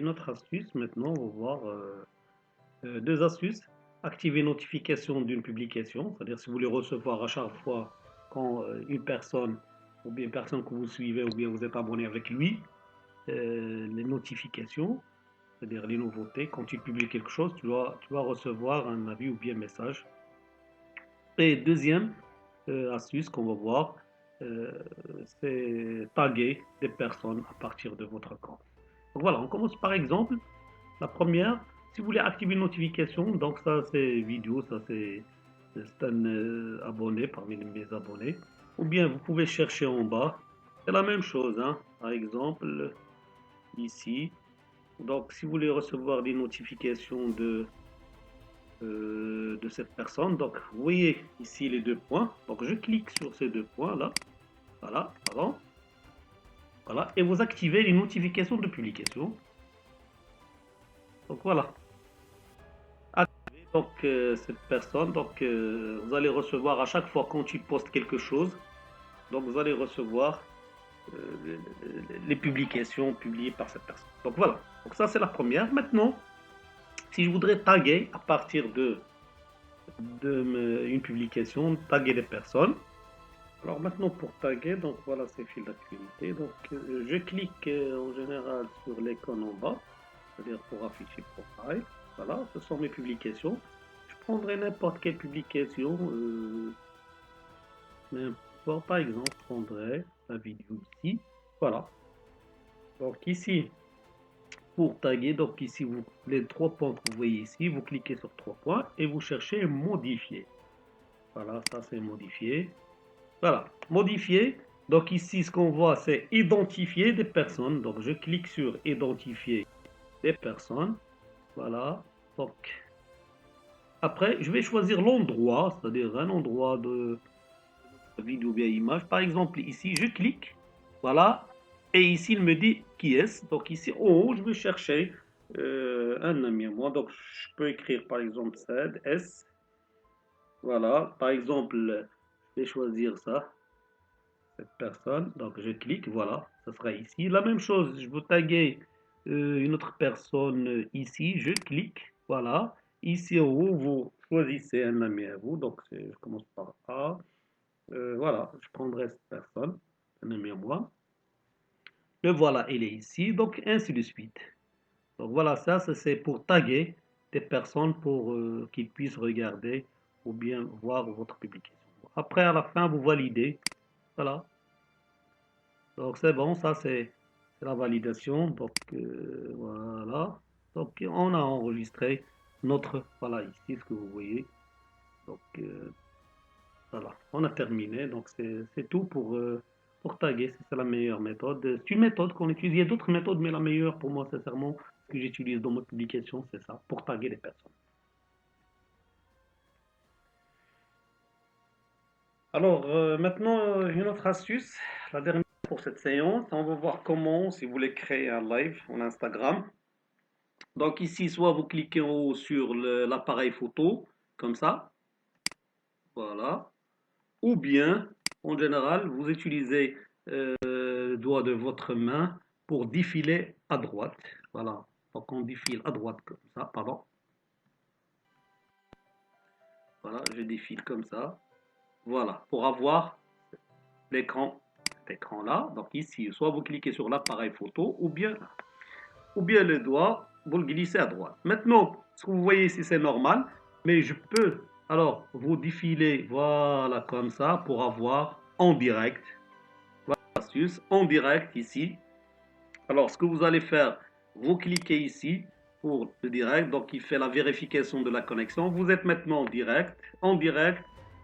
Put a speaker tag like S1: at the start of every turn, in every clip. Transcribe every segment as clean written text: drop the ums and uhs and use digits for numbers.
S1: une autre astuce. Maintenant, on va voir deux astuces. Activer notification d'une publication, c'est-à-dire si vous voulez recevoir à chaque fois quand une personne ou bien une personne que vous suivez ou bien vous êtes abonné avec lui, les notifications, c'est-à-dire les nouveautés. Quand il publie quelque chose, tu dois recevoir un avis ou bien un message. Et deuxième astuce qu'on va voir, euh, c'est taguer des personnes à partir de votre compte. Donc voilà, on commence par exemple. La première, si vous voulez activer une notification, donc ça c'est vidéo, ça c'est un abonné parmi mes abonnés. Ou bien vous pouvez chercher en bas. C'est la même chose, hein. Par exemple, ici. Donc si vous voulez recevoir des notifications de cette personne, donc vous voyez ici les deux points. Donc je clique sur ces deux points là. Voilà, pardon. Voilà. Et vous activez les notifications de publication. Donc voilà. Donc, cette personne, donc, vous allez recevoir à chaque fois quand tu postes quelque chose, donc vous allez recevoir euh, les publications publiées par cette personne. Donc voilà, donc ça c'est la première. Maintenant, si je voudrais taguer à partir de une publication, taguer les personnes. Alors maintenant pour taguer, donc voilà ces fils d'actualité. Donc je clique en général sur l'icône en bas, c'est-à-dire pour afficher profil. Voilà, ce sont mes publications. Je prendrai n'importe quelle publication, par exemple, je prendrai la vidéo ici. Voilà. Donc ici, pour taguer, donc ici, les trois points que vous voyez ici, vous cliquez sur trois points et vous cherchez modifier. Voilà, ça c'est modifier. Voilà, modifier. Donc ici, ce qu'on voit, c'est identifier des personnes. Donc je clique sur identifier des personnes. Voilà. Donc après, je vais choisir l'endroit, c'est-à-dire un endroit de vidéo bien image. Par exemple, ici, je clique. Voilà. Et ici, il me dit qui est-ce. Donc ici, en haut, je vais chercher un ami à moi. Donc je peux écrire par exemple Said S. Voilà. Par exemple, je vais choisir ça, cette personne. Donc je clique. Voilà. Ça sera ici. La même chose, je veux taguer une autre personne ici. Je clique. Voilà. Ici en haut, vous choisissez un ami à vous. Donc je commence par A. Voilà, je prendrai cette personne, un ami à moi. Le voilà, il est ici, donc ainsi de suite. Donc voilà, ça c'est pour taguer des personnes pour qu'ils puissent regarder ou bien voir votre publication. Après, à la fin, vous validez. Voilà. Donc c'est bon, ça c'est la validation. Donc voilà. Donc on a enregistré notre, voilà ici ce que vous voyez. Donc voilà, on a terminé. Donc c'est tout pour taguer. C'est la meilleure méthode. C'est une méthode qu'on utilise. Il y a d'autres méthodes, mais la meilleure pour moi, sincèrement, que j'utilise dans ma publication, c'est ça, pour taguer les personnes. Alors maintenant, une autre astuce, la dernière pour cette séance. On va voir comment, si vous voulez créer un live en Instagram. Donc ici, soit vous cliquez en haut sur l'appareil photo, comme ça, voilà. Ou bien, en général, vous utilisez le doigt de votre main pour défiler à droite. Voilà. Donc on défile à droite comme ça, pardon. Voilà, je défile comme ça. Voilà, pour avoir l'écran, cet écran-là. Donc ici, soit vous cliquez sur l'appareil photo ou bien le doigt, vous le glissez à droite. Maintenant, ce que vous voyez ici, c'est normal, mais je peux alors vous défiler, voilà, comme ça, pour avoir en direct. Voilà l'astuce, en direct ici. Alors, ce que vous allez faire, vous cliquez ici pour le direct. Donc, il fait la vérification de la connexion. Vous êtes maintenant en direct. En direct.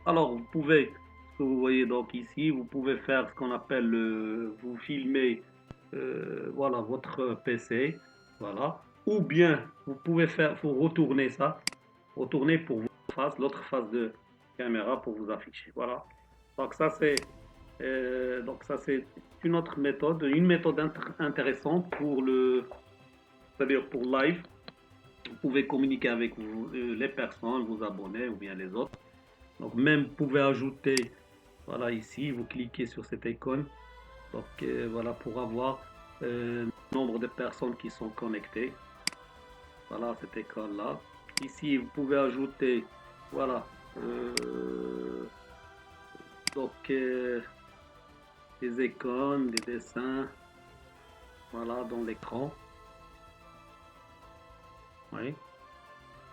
S1: Alors, vous pouvez, ce que vous voyez donc ici, vous pouvez faire ce qu'on appelle, vous filmer, voilà, votre PC. Voilà. Ou bien, vous pouvez faire, vous retourner ça. Retourner pour votre face, l'autre face de caméra pour vous afficher. Voilà. Donc ça c'est une méthode intéressante pour c'est-à-dire pour live. Vous pouvez communiquer avec les personnes, vos abonnés ou bien les autres. Donc même vous pouvez ajouter, voilà ici, vous cliquez sur cette icône. Donc voilà pour avoir nombre de personnes qui sont connectées. Voilà cette école-là. Ici, vous pouvez ajouter, voilà, donc des icônes, des dessins, voilà, dans l'écran. Oui.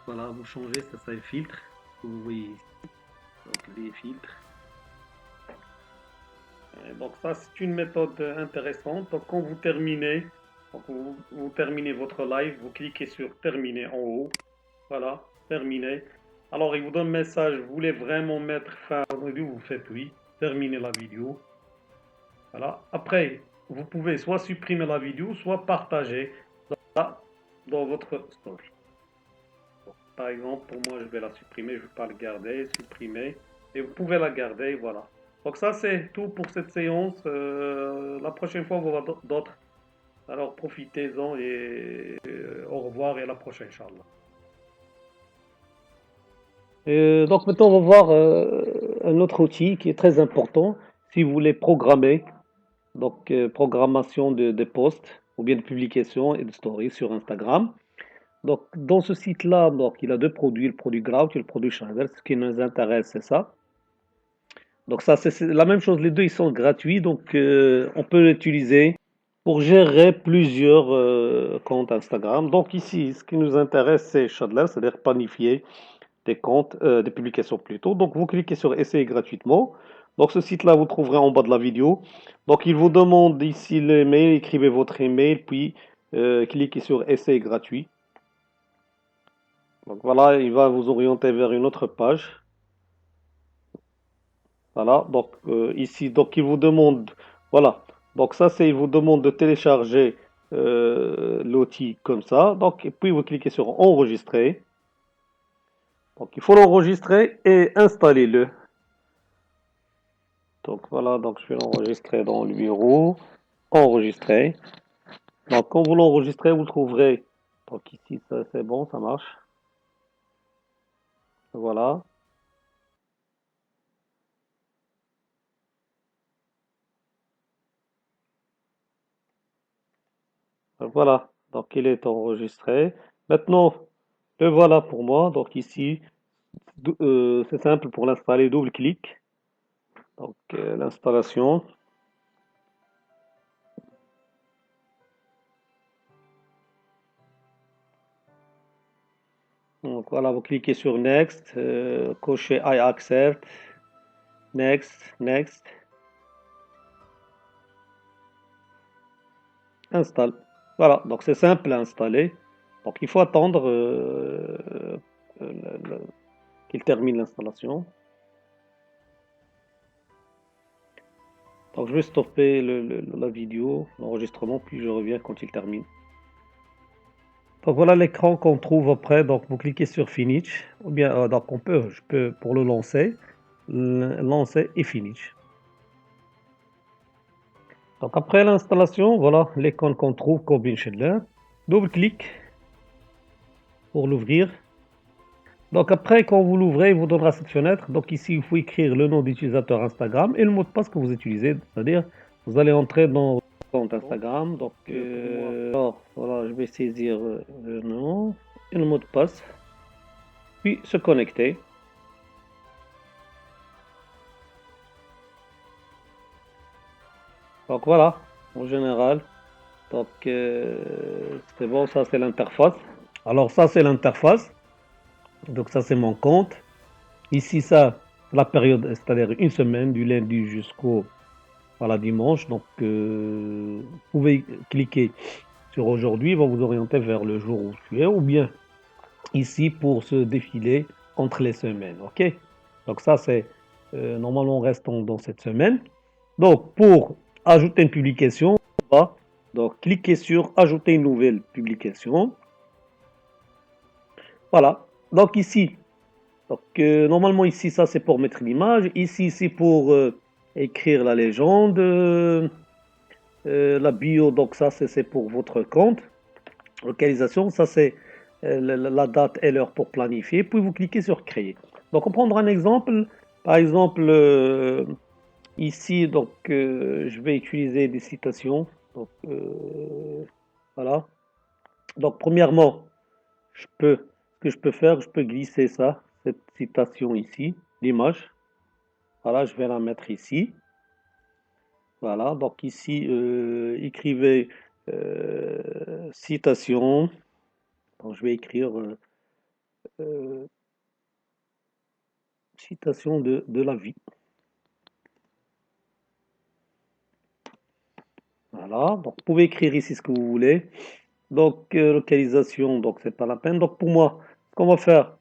S1: Voilà, vous changez, ça c'est le filtre. Vous voyez ici, donc les filtres. Donc ça, c'est une méthode intéressante. Donc quand vous terminez, donc vous terminez votre live, vous cliquez sur terminer en haut. Voilà, terminé. Alors il vous donne un message, vous voulez vraiment mettre fin à la vidéo, vous faites oui, terminez la vidéo. Voilà. Après, vous pouvez soit supprimer la vidéo, soit partager dans votre story. Donc, par exemple, pour moi, je vais la supprimer, je ne vais pas le garder, supprimer. Et vous pouvez la garder, voilà. Donc ça, c'est tout pour cette séance. La prochaine fois, on va voir d'autres. Alors profitez-en et au revoir et à la prochaine, Inch'Allah. Donc maintenant, on va voir un autre outil qui est très important si vous voulez programmer, donc programmation de posts ou bien de publications et de stories sur Instagram. Donc dans ce site-là, donc il a deux produits, le produit Grout et le produit Shiner. Ce qui nous intéresse, c'est ça. Donc ça, c'est la même chose. Les deux, ils sont gratuits, donc on peut l'utiliser pour gérer plusieurs comptes Instagram. Donc ici, ce qui nous intéresse, c'est Shadler, c'est-à-dire planifier des comptes, des publications plutôt. Donc vous cliquez sur essayer gratuitement. Donc ce site-là, vous trouverez en bas de la vidéo. Donc il vous demande ici l'email, écrivez votre email, puis cliquez sur essayer gratuit. Donc voilà, il va vous orienter vers une autre page. Voilà, donc ici, donc il vous demande, voilà, donc ça c'est, il vous demande de télécharger l'outil comme ça. Donc et puis vous cliquez sur enregistrer. Donc il faut l'enregistrer et installer-le. Donc voilà, donc je vais l'enregistrer dans le bureau. Enregistrer. Donc quand vous l'enregistrez, vous le trouverez. Donc ici, ça c'est bon, ça marche. Voilà. Donc, voilà. Donc il est enregistré. Maintenant, le voilà pour moi. Donc ici, c'est simple pour l'installer, double clic. Donc l'installation. Donc voilà, vous cliquez sur Next, cochez I accept, Next, Next, installe. Voilà, donc c'est simple à installer. Donc il faut attendre qu'il termine l'installation. Donc je vais stopper la vidéo, l'enregistrement, puis je reviens quand il termine. Donc voilà l'écran qu'on trouve après. Donc vous cliquez sur Finish, ou bien donc je peux pour le lancer et Finish. Donc après l'installation, voilà l'icône qu'on trouve Corbin Schindler. Double clic pour l'ouvrir. Donc après, quand vous l'ouvrez, il vous donnera cette fenêtre. Donc ici, il faut écrire le nom d'utilisateur Instagram et le mot de passe que vous utilisez. C'est-à-dire, vous allez entrer dans votre compte Instagram. Donc, alors, voilà, je vais saisir le nom et le mot de passe. Puis se connecter. Donc voilà, en général. Donc c'est bon, ça c'est l'interface. Alors ça c'est l'interface. Donc ça c'est mon compte. Ici ça, la période, c'est-à-dire une semaine du lundi jusqu'au voilà, dimanche. Donc vous pouvez cliquer sur aujourd'hui, il va vous orienter vers le jour où tu es, ou bien ici pour se défiler entre les semaines. Ok. Donc ça c'est normalement on reste dans cette semaine. Donc pour ajouter une publication, on va donc cliquer sur ajouter une nouvelle publication. Voilà. Donc ici, donc, normalement ici ça c'est pour mettre l'image. Ici c'est pour écrire la légende, la bio. Donc ça c'est pour votre compte. Localisation, ça c'est la date et l'heure pour planifier. Puis vous cliquez sur créer. Donc on prendra un exemple. Par exemple ici donc je vais utiliser des citations. Donc, voilà. Donc, premièrement, ce que je peux faire, je peux glisser ça, cette citation ici, l'image. Voilà, je vais la mettre ici. Voilà, donc ici, écrivez citation. Donc, je vais écrire euh, citation de la vie. Voilà, donc vous pouvez écrire ici ce que vous voulez. Donc, localisation, donc c'est pas la peine. Donc, pour moi, ce qu'on va faire,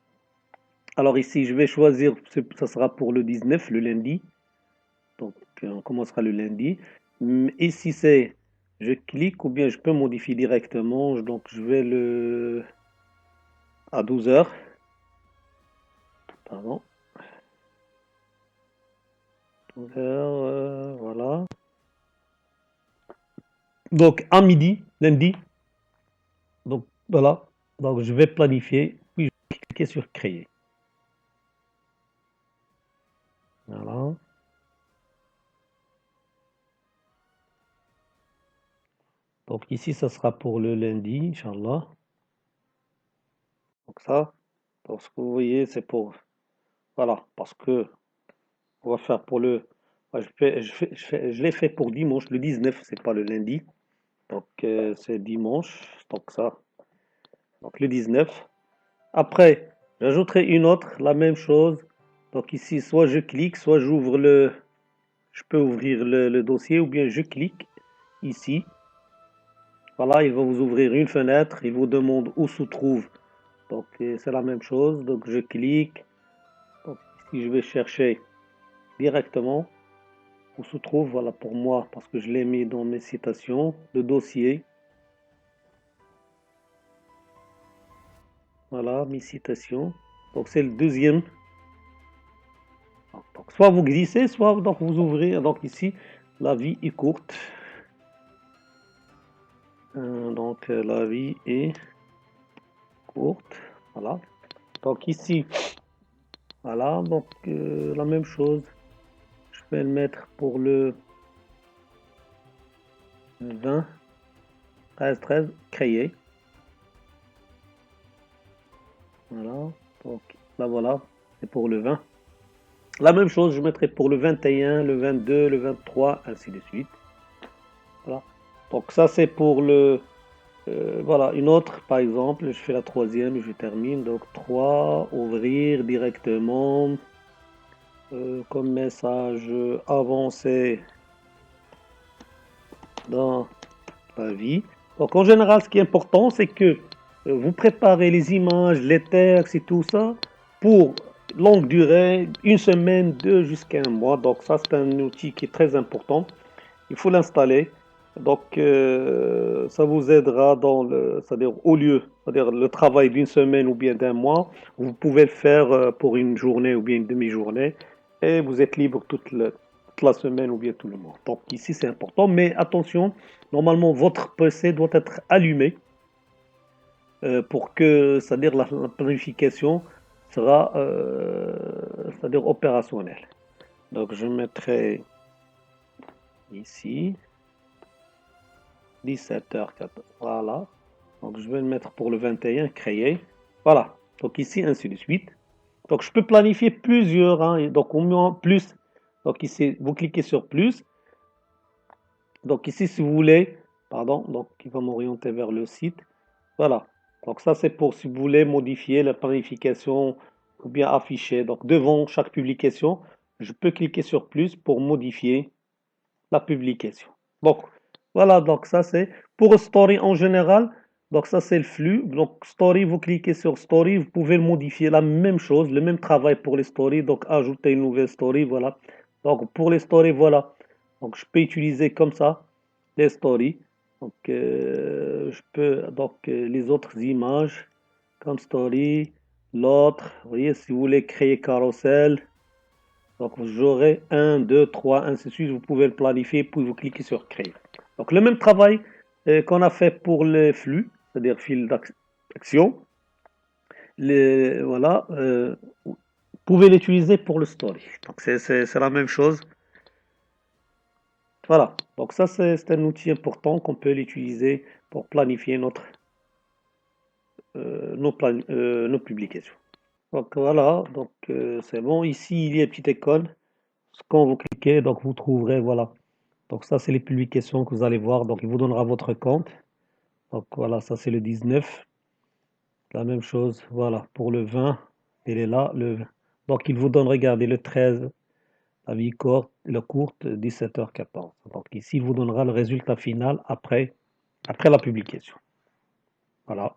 S1: alors ici, je vais choisir, ça sera pour le 19, le lundi. Donc, on commencera le lundi. Ici, c'est, je clique ou bien je peux modifier directement. Donc, je vais le à 12 heures. Pardon. 12 heures, voilà. Donc, à midi, lundi. Donc, voilà. Donc, je vais planifier. Puis, je vais cliquer sur créer. Voilà. Donc, ici, ça sera pour le lundi, Inch'Allah. Donc, ça, donc, ce que vous voyez, c'est pour, voilà, parce que on va faire pour le, je l'ai fait pour dimanche, le 19, c'est pas le lundi. Donc, c'est dimanche. Donc, ça, donc le 19. Après, j'ajouterai une autre, la même chose. Donc, ici, soit je clique, soit j'ouvre je peux ouvrir le dossier ou bien je clique ici. Voilà, il va vous ouvrir une fenêtre. Il vous demande où se trouve. Donc, c'est la même chose. Donc, je clique. Donc, ici, je vais chercher directement où se trouve, voilà, pour moi, parce que je l'ai mis dans mes citations, le dossier. Voilà, mes citations. Donc, c'est le deuxième. Donc, soit vous glissez, soit donc, vous ouvrez. Donc, ici, la vie est courte. Donc, la vie est courte. Voilà. Donc, ici, voilà. Donc, la même chose. Je vais le mettre pour le 20, 13, 13, créer. Voilà. Donc, là, voilà. C'est pour le 20. La même chose, je mettrai pour le 21, le 22, le 23, ainsi de suite. Voilà. Donc, ça, c'est pour le. Voilà, une autre, par exemple, je fais la troisième et je termine. Donc, 3, ouvrir directement. Comme message avancé dans la vie. Donc en général, ce qui est important, c'est que vous préparez les images, les textes et tout ça pour longue durée, une semaine, deux jusqu'à un mois. Donc ça, c'est un outil qui est très important. Il faut l'installer. Donc ça vous aidera dans c'est-à-dire au lieu, c'est-à-dire le travail d'une semaine ou bien d'un mois, vous pouvez le faire pour une journée ou bien une demi-journée et vous êtes libre toute la semaine ou bien tout le mois. Donc ici c'est important, mais attention, normalement votre PC doit être allumé pour que, c'est-à-dire la planification sera, c'est-à-dire opérationnelle. Donc je mettrai ici 17h14. Voilà. Donc je vais le mettre pour le 21, créer. Voilà. Donc ici, ainsi de suite. Donc je peux planifier plusieurs. Hein. Donc on met plus. Donc ici, vous cliquez sur plus. Donc ici, si vous voulez, pardon, donc il va m'orienter vers le site. Voilà. Donc ça, c'est pour si vous voulez modifier la planification ou bien afficher. Donc devant chaque publication, je peux cliquer sur plus pour modifier la publication. Donc voilà, donc ça c'est pour Story en général. Donc ça c'est le flux. Donc Story, vous cliquez sur Story, vous pouvez le modifier la même chose, le même travail pour les stories. Donc ajouter une nouvelle story, voilà. Donc pour les stories, voilà. Donc je peux utiliser comme ça les stories. Donc je peux donc les autres images comme story, l'autre. Vous voyez, si vous voulez créer carousel, donc j'aurai un, 2, 3, ainsi de suite. Vous pouvez le planifier, puis vous cliquez sur créer. Donc le même travail qu'on a fait pour les flux, c'est-à-dire fil d'action, voilà, vous pouvez l'utiliser pour le story. Donc c'est la même chose. Voilà, donc ça c'est un outil important qu'on peut l'utiliser pour planifier nos publications. Donc voilà, donc c'est bon. Ici il y a une petite école. Quand vous cliquez, donc vous trouverez, voilà. Donc ça c'est les publications que vous allez voir. Donc il vous donnera votre compte. Donc voilà, ça c'est le 19. La même chose, voilà, pour le 20, il est là. Donc il vous donne, regardez, le 13, la courte, 17h14. Donc ici, il vous donnera le résultat final après la publication. Voilà.